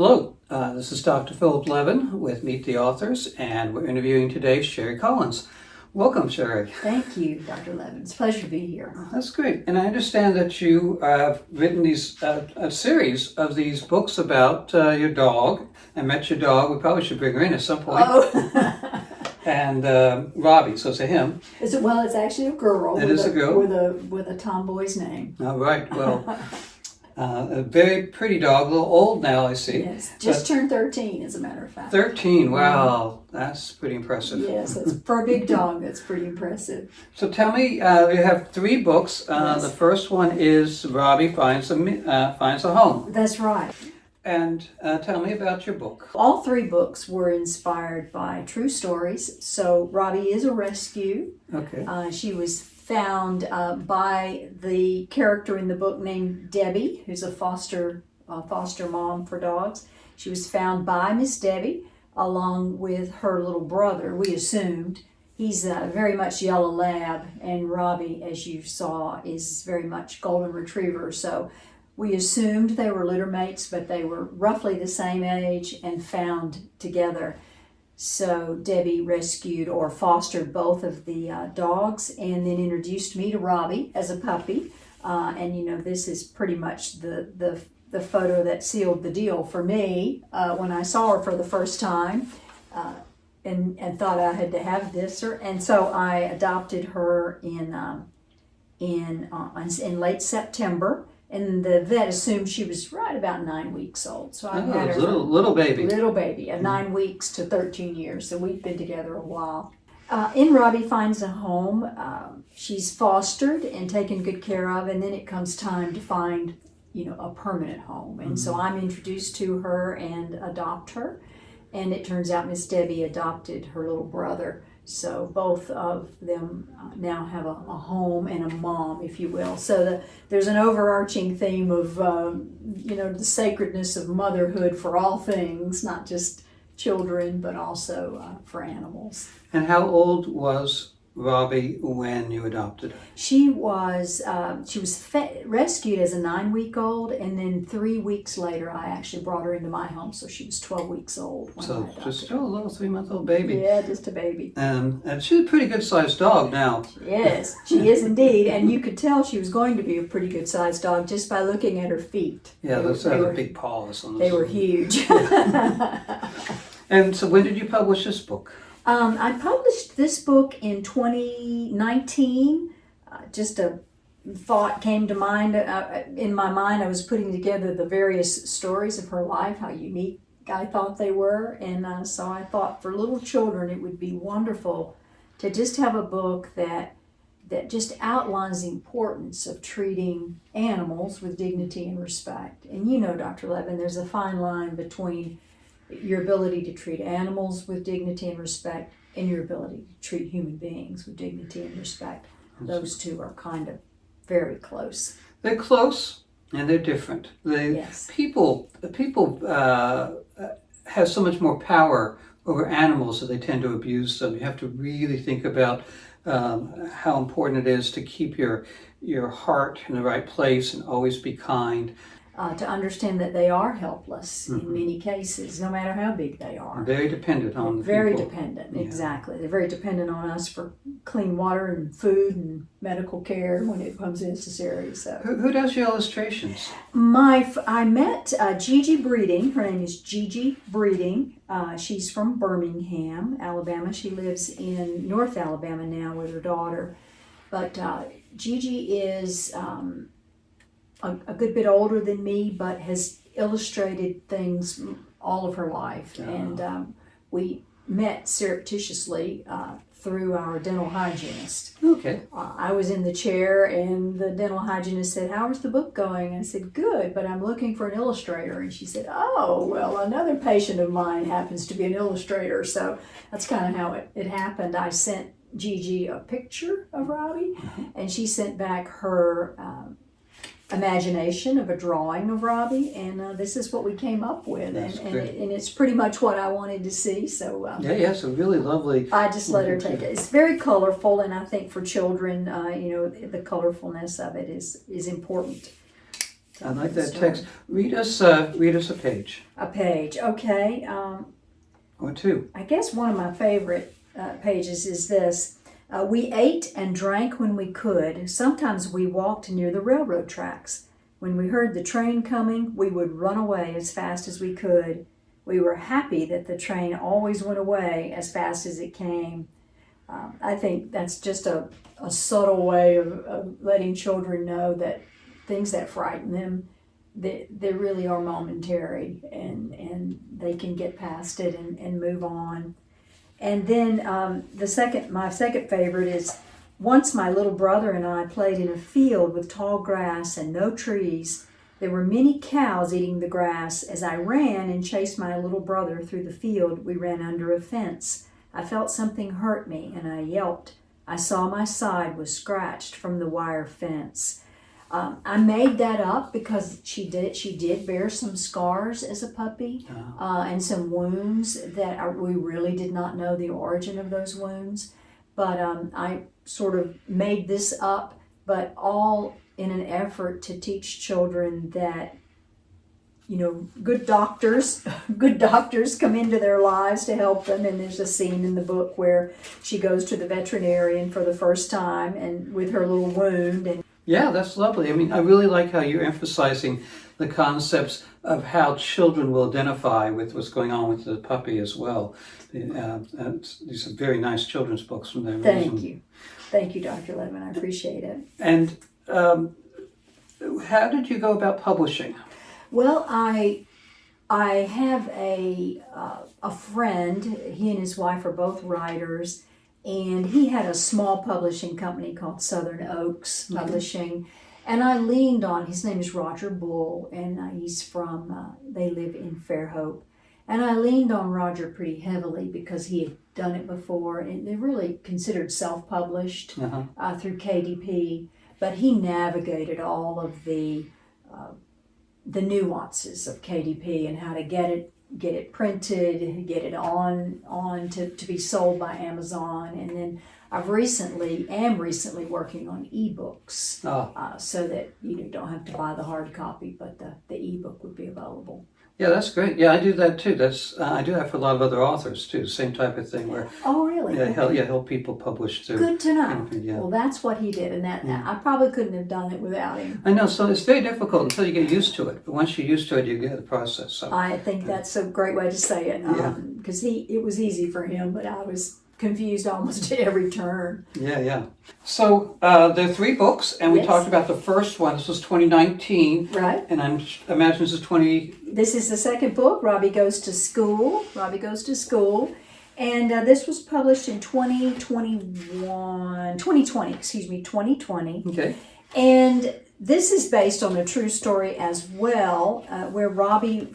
Hello, this is Dr. Philip Levin with Meet the Authors, and we're interviewing today Cheri Collins. Welcome, Cheri. Thank you, Dr. Levin. It's a pleasure to be here. That's great. And I understand that you have written these a series of these books about your dog. I met your dog. We probably should bring her in at some point. Oh. And Robbie, so it's a him. It's actually a girl. It is a girl. With a tomboy's name. All right. Well, a very pretty dog. A little old now, I see. Yes, just turned 13, as a matter of fact. 13. Wow, that's pretty impressive. Yes, for a big dog, that's pretty impressive. So tell me, you have 3 books. Yes. The first one is Robbie Finds a Home. That's right. And tell me about your book. All 3 books were inspired by true stories. So Robbie is a rescue. Okay. She was found by the character in the book named Debbie, who's a foster mom for dogs. She was found by Miss Debbie along with her little brother, we assumed. He's very much yellow lab, and Robbie, as you saw, is very much golden retriever. So we assumed they were litter mates, but they were roughly the same age and found together. So Debbie rescued or fostered both of the dogs and then introduced me to Robbie as a puppy. And you know, this is pretty much the photo that sealed the deal for me when I saw her for the first time and thought I had to have this. And so I adopted her in late September. And the vet assumed she was right about 9 weeks old. So I had her little baby. Little baby, 9 weeks to 13 years. So we've been together a while. In Robbie Finds a Home, she's fostered and taken good care of, and then it comes time to find, a permanent home. And so I'm introduced to her and adopt her. And it turns out Miss Debbie adopted her little brother. So both of them now have a home and a mom, if you will. So there's an overarching theme of, the sacredness of motherhood for all things, not just children, but also for animals. And how old was Robbie when you adopted her? She was rescued as a 9-week-old, and then 3 weeks later, I actually brought her into my home. So she was 12 weeks old when I adopted her. Just a little 3-month-old baby. Yeah, just a baby. And she's a pretty good-sized dog now. Yes, she is indeed, and you could tell she was going to be a pretty good-sized dog just by looking at her feet. Yeah, those are big paws on those. They were huge. And so when did you publish this book? I published this book in 2019. Just a thought came to mind. In my mind, I was putting together the various stories of her life, how unique I thought they were. And so I thought for little children, it would be wonderful to just have a book that just outlines the importance of treating animals with dignity and respect. And Dr. Levin, there's a fine line between your ability to treat animals with dignity and respect and your ability to treat human beings with dignity and respect. Those two are kind of very close. They're close and they're different. Yes. People have so much more power over animals that they tend to abuse them. You have to really think about how important it is to keep your heart in the right place and always be kind. To understand that they are helpless in many cases, no matter how big they are. Very dependent on the Very people. dependent, exactly. They're very dependent on us for clean water and food and medical care when it becomes necessary. So, Who does your illustrations? I met Gigi Breeding. Her name is Gigi Breeding. She's from Birmingham, Alabama. She lives in North Alabama now with her daughter. But Gigi is a good bit older than me, but has illustrated things all of her life. And we met surreptitiously through our dental hygienist. Okay. I was in the chair and the dental hygienist said, "How's the book going?" I said, "Good, but I'm looking for an illustrator." And she said, "Oh, well, another patient of mine happens to be an illustrator." So that's kind of how it happened. I sent Gigi a picture of Robbie, and she sent back her imagination of a drawing of Robbie, and this is what we came up with, and it's pretty much what I wanted to see. So it's a really lovely. I just let her take it. It's very colorful, and I think for children, the colorfulness of it is important. I like the that story. text. Read us a page A page, okay. or two. I guess one of my favorite pages is this. We ate and drank when we could. Sometimes we walked near the railroad tracks. When we heard the train coming, we would run away as fast as we could. We were happy that the train always went away as fast as it came. I think that's just a subtle way of letting children know that things that frighten them, they really are momentary, and they can get past it and move on. And then my second favorite is, once my little brother and I played in a field with tall grass and no trees. There were many cows eating the grass. As I ran and chased my little brother through the field, we ran under a fence. I felt something hurt me and I yelped. I saw my side was scratched from the wire fence. I made that up because she did bear some scars as a puppy, and some wounds that we really did not know the origin of those wounds. But I sort of made this up, but all in an effort to teach children that, good doctors come into their lives to help them. And there's a scene in the book where she goes to the veterinarian for the first time and with her little wound. And Yeah, that's lovely. I mean, I really like how you're emphasizing the concepts of how children will identify with what's going on with the puppy as well. These are very nice children's books from there. Thank you, Dr. Levin. I appreciate it. And how did you go about publishing? Well, I have a friend. He and his wife are both writers, and he had a small publishing company called Southern Oaks Publishing. And I leaned on, his name is Roger Bull, and he's from, they live in Fairhope. And I leaned on Roger pretty heavily because he had done it before, and they're really considered self-published through KDP. But he navigated all of the nuances of KDP and how to get it printed, get it on to be sold by Amazon. And then am recently working on ebooks, so that you don't have to buy the hard copy, but the ebook would be available. Yeah, that's great. Yeah, I do that too. I do that for a lot of other authors too. Same type of thing where really? help people publish too. Good to know. Yeah. Well, that's what he did, and I probably couldn't have done it without him. I know. So it's very difficult until you get used to it. But once you're used to it, you get the process. So I think that's a great way to say it. Because it was easy for him, but I was confused almost at every turn. Yeah. So there are 3 books, and we talked about the first one. This was 2019. Right. And I imagine this is 20... This is the second book, Robbie Goes to School. And this was published in 2020. Okay. And this is based on a true story as well, where Robbie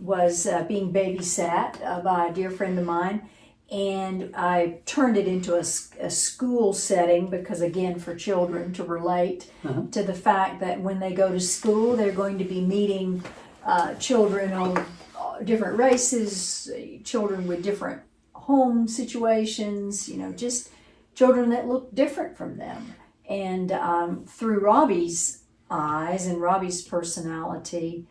was being babysat by a dear friend of mine. And I turned it into a school setting because, again, for children to relate to the fact that when they go to school, they're going to be meeting children of different races, children with different home situations, just children that look different from them. And through Robbie's eyes and Robbie's personality,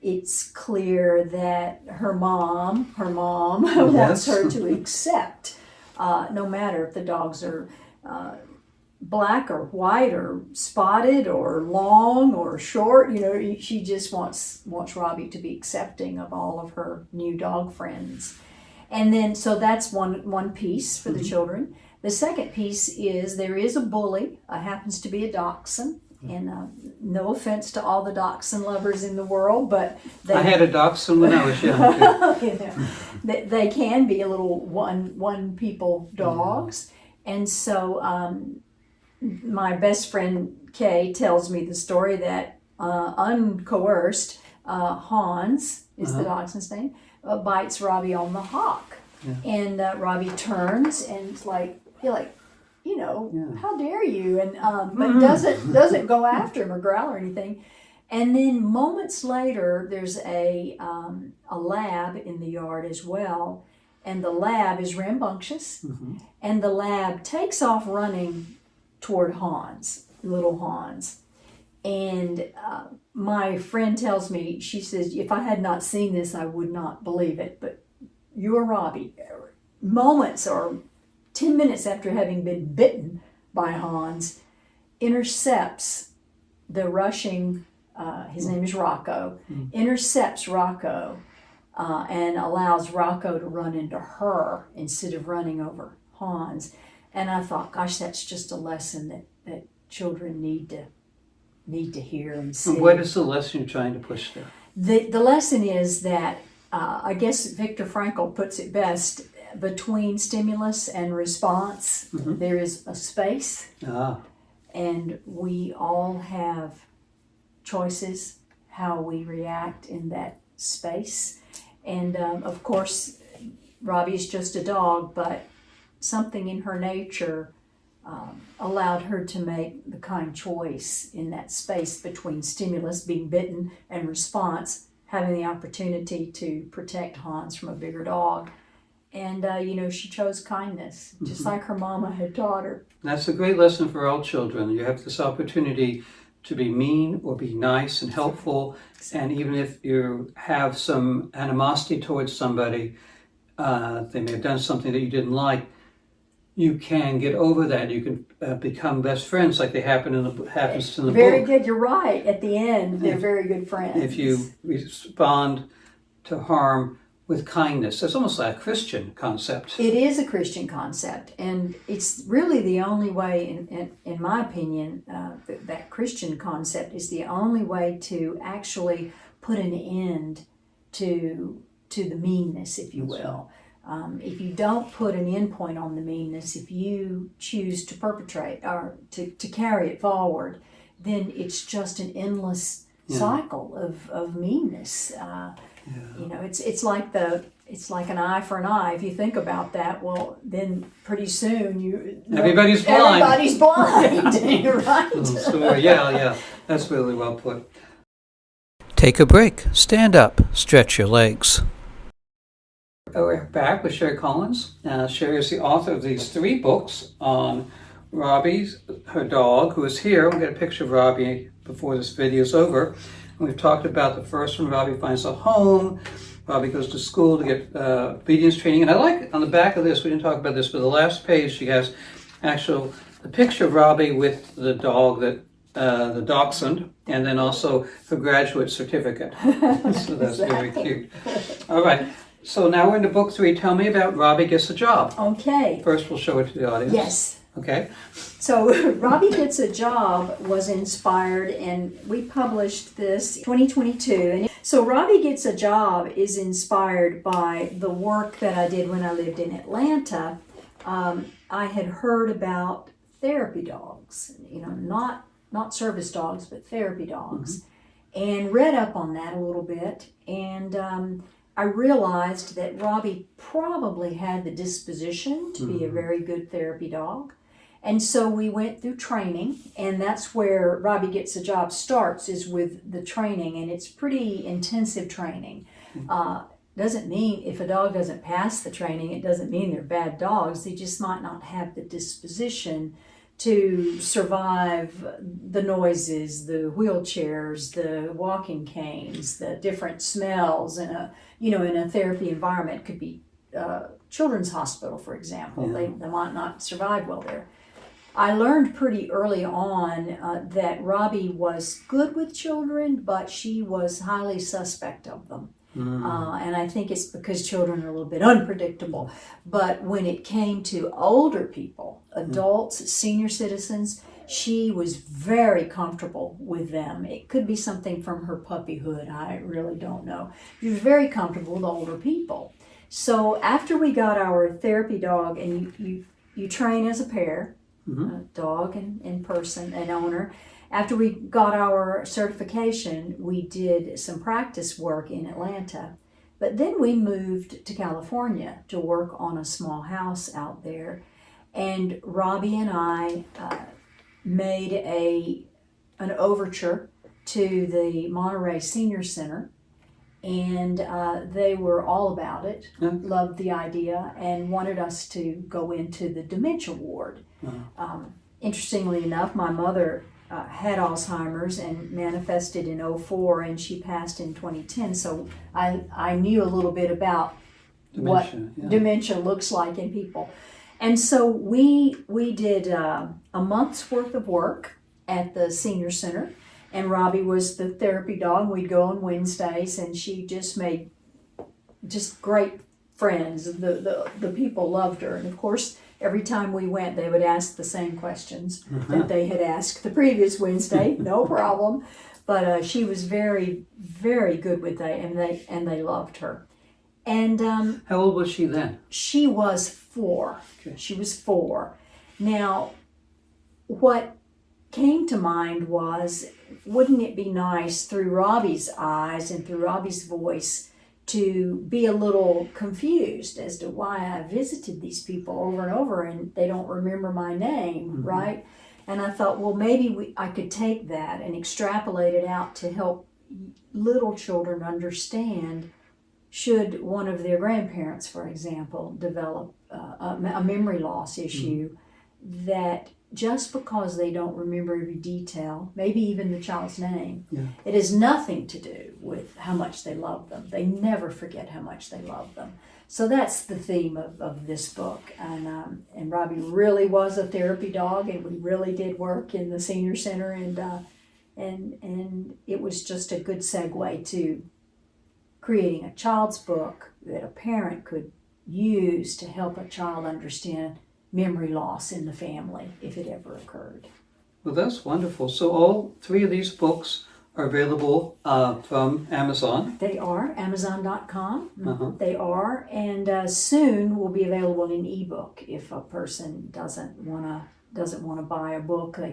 it's clear that her mom wants her to accept, no matter if the dogs are black or white or spotted or long or short. She just wants Robbie to be accepting of all of her new dog friends. And then, so that's one piece for the children. The second piece is there is a bully, happens to be a dachshund. And no offense to all the dachshund lovers in the world, but I had a dachshund when I was young. They can be a little one people dogs. And so my best friend Kay tells me the story that uncoerced, Hans is the dachshund's name, bites Robbie on the hock. And Robbie turns and it's like, how dare you? And but doesn't go after him or growl or anything. And then moments later, there's a lab in the yard as well, and the lab is rambunctious, and the lab takes off running toward little Hans, And my friend tells me, she says, if I had not seen this, I would not believe it. But your Robbie, moments or 10 minutes after having been bitten by Hans, intercepts the rushing, his name is Rocco, intercepts Rocco and allows Rocco to run into her instead of running over Hans. And I thought, gosh, that's just a lesson that children need to hear and see. And what is the lesson you're trying to push there? The lesson is that, I guess Viktor Frankl puts it best, between stimulus and response, there is a space. And we all have choices how we react in that space. And of course, Robbie's just a dog, but something in her nature allowed her to make the kind choice in that space between stimulus, being bitten, and response, having the opportunity to protect Hans from a bigger dog. And, she chose kindness, just like her mama had taught her. That's a great lesson for all children. You have this opportunity to be mean or be nice and helpful. And even if you have some animosity towards somebody, they may have done something that you didn't like, you can get over that. You can become best friends like happens in the book. Very good. You're right. At the end, they're very good friends. If you respond to harm with kindness. It's almost like a Christian concept. It is a Christian concept, and it's really the only way, in my opinion, that Christian concept is the only way to actually put an end to the meanness, if you will. If you don't put an end point on the meanness, if you choose to perpetrate or to carry it forward, then it's just an endless cycle of meanness. It's like an eye for an eye. If you think about that, well, then pretty soon everybody's blind. Everybody's blind, right? Story. Yeah, that's really well put. Take a break. Stand up. Stretch your legs. We're back with Cheri Collins. Cheri is the author of these 3 books on Robbie, her dog, who is here. We'll get a picture of Robbie before this video is over. We've talked about the first one, Robbie finds a home. Robbie goes to school to get obedience training. And I like on the back of this, we didn't talk about this, but the last page she has the picture of Robbie with the dog, the dachshund, and then also her graduate certificate. So that's very cute. All right. So now we're into book 3. Tell me about Robbie Gets a Job. Okay. First we'll show it to the audience. Yes. Okay. So Robbie Gets a Job was inspired, and we published this 2022. And so Robbie Gets a Job is inspired by the work that I did when I lived in Atlanta. I had heard about therapy dogs, not service dogs, but therapy dogs, and read up on that a little bit. And I realized that Robbie probably had the disposition to be a very good therapy dog. And so we went through training, and that's where Robbie Gets a Job starts, is with the training, and it's pretty intensive training. Doesn't mean if a dog doesn't pass the training, it doesn't mean they're bad dogs. They just might not have the disposition to survive the noises, the wheelchairs, the walking canes, the different smells in a therapy environment. It could be children's hospital, for example. They might not survive well there. I learned pretty early on that Robbie was good with children, but she was highly suspect of them. And I think it's because children are a little bit unpredictable. But when it came to older people, adults, senior citizens, she was very comfortable with them. It could be something from her puppyhood. I really don't know. She was very comfortable with older people. So after we got our therapy dog, and you train as a pair, dog and person and owner. After we got our certification, we did some practice work in Atlanta. But then we moved to California to work on a small house out there. And Robbie and I made an overture to the Monterey Senior Center. And they were all about it, loved the idea, and wanted us to go into the dementia ward. Interestingly enough, my mother had Alzheimer's and manifested in '04, and she passed in 2010. So I knew a little bit about Dementia, what dementia looks like in people. And so we did a month's worth of work at the senior center, and Robbie was the therapy dog. We'd go on Wednesdays, and she just made just great friends. The people loved her, and of course, every time we went, they would ask the same questions that they had asked the previous Wednesday. No problem, but she was very, very good with that, and they loved her. And how old was she then? She was 4. Okay. She was 4. Now, what came to mind was, wouldn't it be nice through Robbie's eyes and through Robbie's voice to be a little confused as to why I visited these people over and over and they don't remember my name, right? And I thought, well, maybe I could take that and extrapolate it out to help little children understand, should one of their grandparents, for example, develop a memory loss issue, that just because they don't remember every detail, maybe even the child's name, it has nothing to do with how much they love them. They never forget how much they love them. So that's the theme of this book. And Robbie really was a therapy dog, and we really did work in the senior center, and it was just a good segue to creating a child's book that a parent could use to help a child understand memory loss in the family if it ever occurred. Well, that's wonderful. So all 3 of these books are available from Amazon. They are, Amazon.com. They are, and soon will be available in ebook. If a person doesn't want to buy a book, they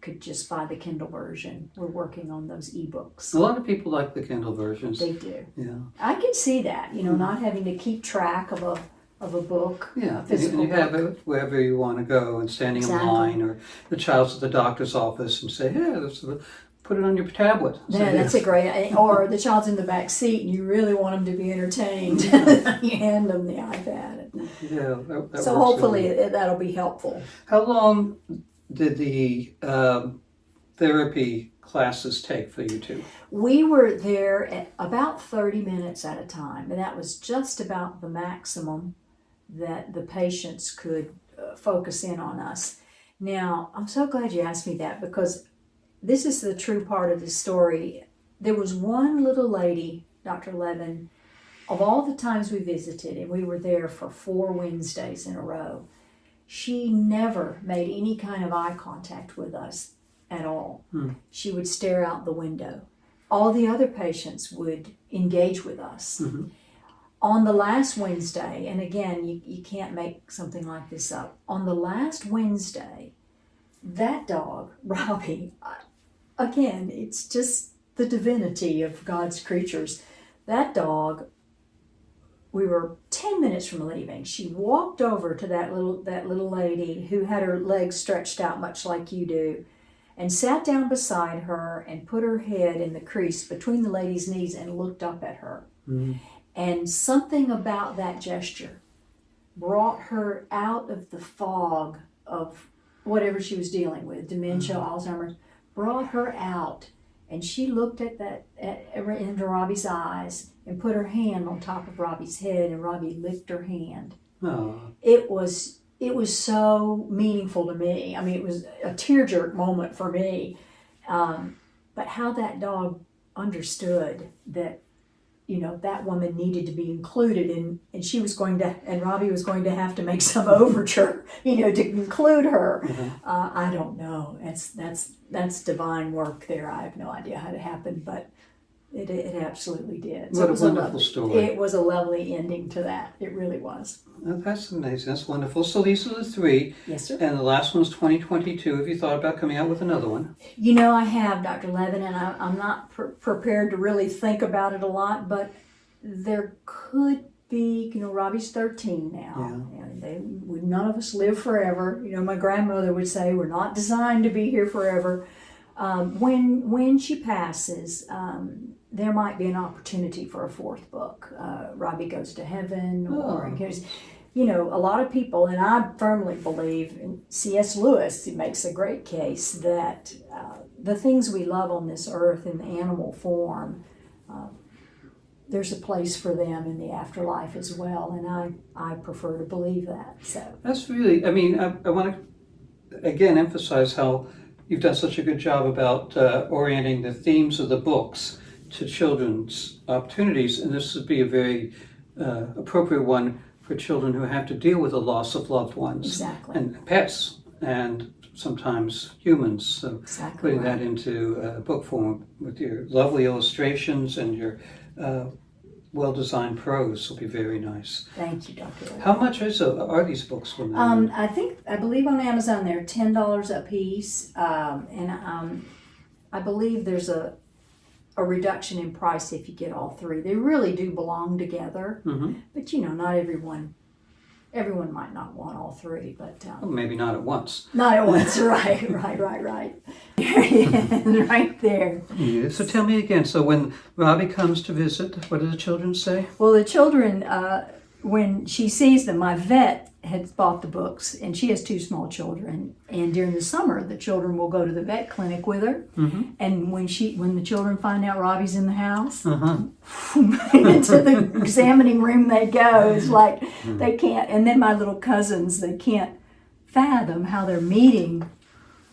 could just buy the Kindle version. We're working on those ebooks. A lot of people like the Kindle versions. They do. Yeah. I can see that, not having to keep track of a book, Yeah, a physical and you have book. it wherever you want to go, and standing in line, or the child's at the doctor's office and say, "Yeah, put it on your tablet." Yeah, that's a great. Or the child's in the back seat and you really want them to be entertained. You hand them the iPad. Yeah, that So works hopefully really. that'll be helpful. How long did the therapy classes take for you two? We were there at about 30 minutes at a time, and that was just about the maximum that the patients could focus in on us. Now, I'm so glad you asked me that, because this is the true part of the story. There was one little lady, Dr. Levin, of all the times we visited, and we were there for 4 Wednesdays in a row, she never made any kind of eye contact with us at all. She would stare out the window. All the other patients would engage with us. On the last Wednesday, and again, you can't make something like this up. On the last Wednesday, that dog, Robbie, again, it's just the divinity of God's creatures. That dog, we were 10 minutes from leaving. She walked over to that little lady who had her legs stretched out much like you do, and sat down beside her and put her head in the crease between the lady's knees and looked up at her. And something about that gesture brought her out of the fog of whatever she was dealing with, dementia, Alzheimer's, brought her out. And she looked into Robbie's eyes and put her hand on top of Robbie's head, and Robbie licked her hand. Oh. It was so meaningful to me. I mean, it was a tearjerk moment for me. But how that dog understood that, that woman needed to be included, and she was going to, and Robbie was going to have to make some overture, to include her. I don't know. That's divine work there. I have no idea how it happened, but it absolutely did. So What a wonderful story. It was a lovely ending to that. It really was. That's amazing. That's wonderful. So these are the 3. Yes, sir. And the last one's 2022. Have you thought about coming out with another one? I have, Dr. Levin, and I'm not prepared to really think about it a lot, but there could be, Robbie's 13 now. Yeah. And none of us live forever. My grandmother would say, we're not designed to be here forever. When she passes, there might be an opportunity for a 4th book. Robbie Goes to Heaven, or you know, a lot of people, and I firmly believe, and C.S. Lewis makes a great case that the things we love on this earth in the animal form, there's a place for them in the afterlife as well, and I prefer to believe that. So That's really, I mean, I want to again emphasize how you've done such a good job about orienting the themes of the books to children's opportunities, and this would be a very appropriate one for children who have to deal with the loss of loved ones. Exactly. And pets, and sometimes humans. So Exactly putting right. that into book form with your lovely illustrations and your well-designed prose will be very nice. Thank you, Dr. Levin. How much are these books for them? I believe on Amazon they're $10 a piece, and I believe there's a reduction in price if you get all three. They really do belong together, but you know, not everyone might not want all three, but Well, maybe not at once. not at once. Right. There he is, right there. Yeah. So tell me again, so when Robbie comes to visit, what do the children say? Well, the children, when she sees them, my vet had bought the books, and she has 2 small children. And during the summer, the children will go to the vet clinic with her. And when the children find out Robbie's in the house, into the examining room they go. It's like they can't. And then my little cousins, they can't fathom how they're meeting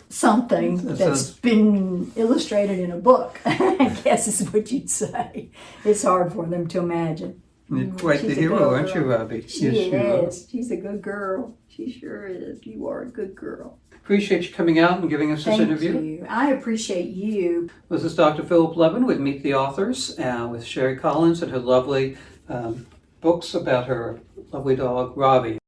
something that's been illustrated in a book. I guess is what you'd say. It's hard for them to imagine. You're quite the She's a hero, good aren't you, girl. Robbie? She Yes, you are. is. She's a good girl. She sure is. You are a good girl. Appreciate you coming out and giving us this Thank interview. you. I appreciate you. This is Dr. Philip Levin with Meet the Authors with Cheri Collins and her lovely books about her lovely dog, Robbie.